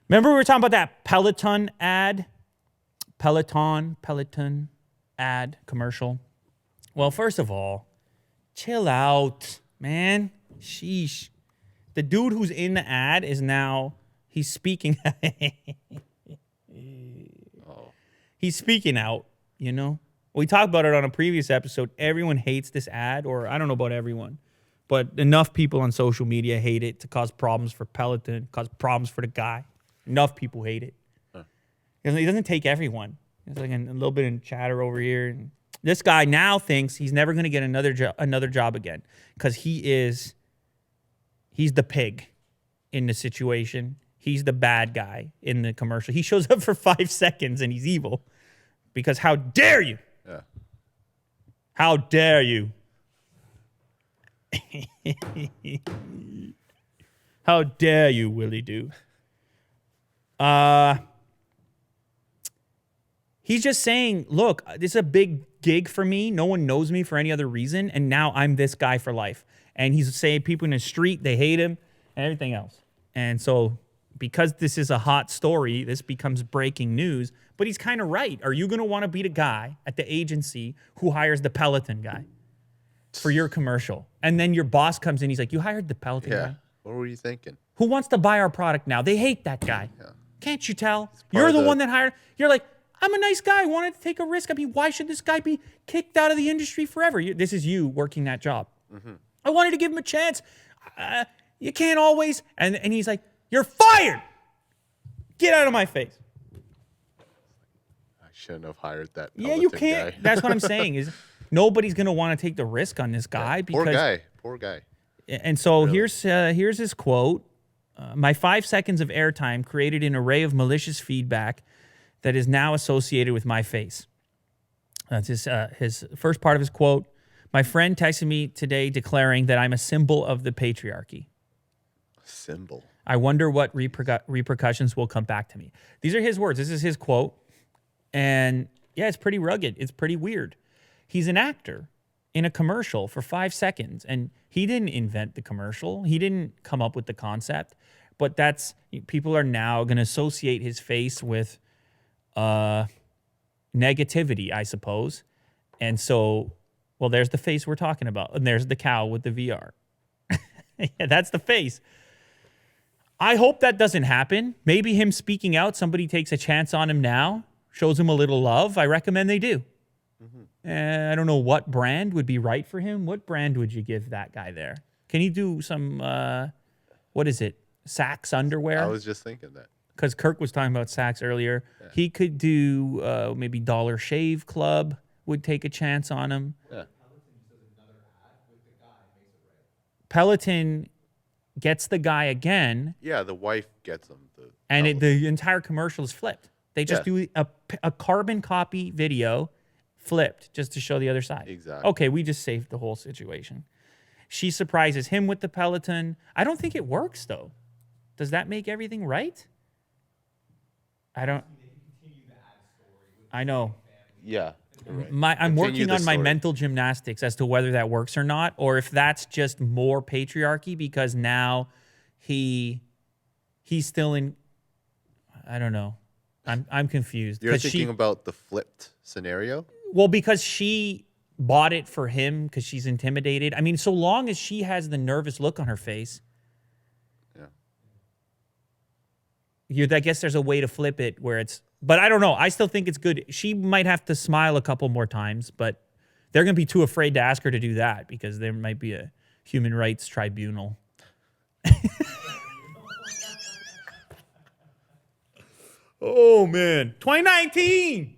Remember we were talking about that Peloton ad? Peloton ad commercial. Well, first of all, chill out, man. Sheesh. The dude who's in the ad is now, he's speaking. He's speaking out, you know? We talked about it on a previous episode. Everyone hates this ad, or I don't know about everyone, but enough people on social media hate it to cause problems for Peloton, cause problems for the guy. Enough people hate it. He doesn't take everyone. There's like a little bit of chatter over here. And this guy now thinks he's never going to get another job again because he's the pig in the situation. He's the bad guy in the commercial. He shows up for 5 seconds and he's evil because how dare you? Yeah. How dare you? How dare you, Willie Do? He's just saying, look, this is a big gig for me. No one knows me for any other reason. And now I'm this guy for life. And he's saying people in the street, they hate him and everything else. And so because this is a hot story, this becomes breaking news. But he's kind of right. Are you going to want to be the guy at the agency who hires the Peloton guy for your commercial? And then your boss comes in. He's like, you hired the Peloton guy? What were you thinking? Who wants to buy our product now? They hate that guy. Yeah. Can't you tell? You're You're the one that hired. You're like, I'm a nice guy. I wanted to take a risk. I mean, why should this guy be kicked out of the industry forever? This is you working that job. Mm-hmm. I wanted to give him a chance. You can't always. And he's like, you're fired. Get out of my face. I shouldn't have hired that. Yeah, you can't. Guy. That's what I'm saying is nobody's going to want to take the risk on this guy. Because, Poor guy. And so really? here's his quote. My 5 seconds of airtime created an array of malicious feedback that is now associated with my face. That's his first part of his quote. My friend texted me today declaring that I'm a symbol of the patriarchy. Symbol. I wonder what repercussions will come back to me. These are his words. This is his quote. And yeah, it's pretty rugged. It's pretty weird. He's an actor in a commercial for 5 seconds. And he didn't invent the commercial. He didn't come up with the concept. But people are now going to associate his face with negativity, I suppose. And so, well, there's the face we're talking about. And there's the cow with the VR. Yeah, that's the face. I hope that doesn't happen. Maybe him speaking out, somebody takes a chance on him now, shows him a little love. I recommend they do. Mm-hmm. I don't know what brand would be right for him. What brand would you give that guy there? Can he do some, what is it? Sax underwear? I was just thinking that. Because Kirk was talking about Sax earlier. Yeah. He could do maybe Dollar Shave Club would take a chance on him. Yeah. Peloton gets the guy again. Yeah, the wife gets him. The entire commercial is flipped. They just do a carbon copy video flipped just to show the other side. Exactly. Okay, we just saved the whole situation. She surprises him with the Peloton. I don't think it works, though. Does that make everything right? I don't. I know. Yeah. Right. I'm working on my mental gymnastics as to whether that works or not, or if that's just more patriarchy because now he's still in. I don't know. I'm confused. You're thinking about the flipped scenario? Well, because she bought it for him because she's intimidated. I mean, so long as she has the nervous look on her face. Yeah. I guess there's a way to flip it where it's. But I don't know. I still think it's good. She might have to smile a couple more times, but they're going to be too afraid to ask her to do that because there might be a human rights tribunal. Oh, man. 2019.